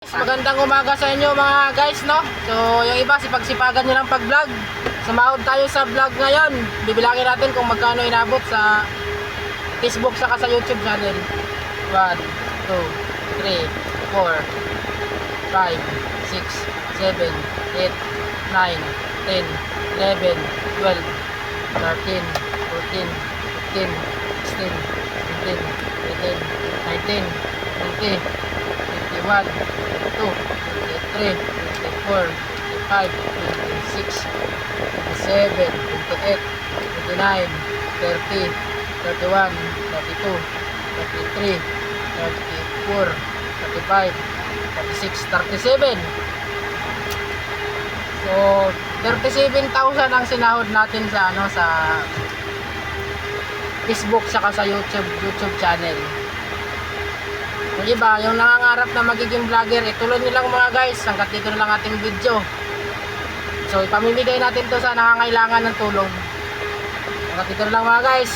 Magandang umaga sa inyo mga guys, no? So, yung iba sipagsipagan nyo ng pag-vlog. Sumahod tayo sa vlog ngayon. Bibilangin natin kung magkano inabot sa Facebook saka sa YouTube channel. 1, 2, 3, 4, 5, 6, 7, 8, 9, 10, 11, 12, 13, 14, 15, 16, 17, 18, 19, 20, 21, 22, 23, 24, 25, 26, 27, 28, 29, 30, 31, 32, 33, 34, 35, 36, 37. So, 37,000 ang sinahod natin sa sa Facebook saka sa YouTube channel. Yung iba, yung nangangarap na magiging vlogger, ituloy nyo lang mga guys, hanggat dito na lang ating video. So ipamimigay natin to sa nangangailangan ng tulong. Hanggat dito na lang mga guys.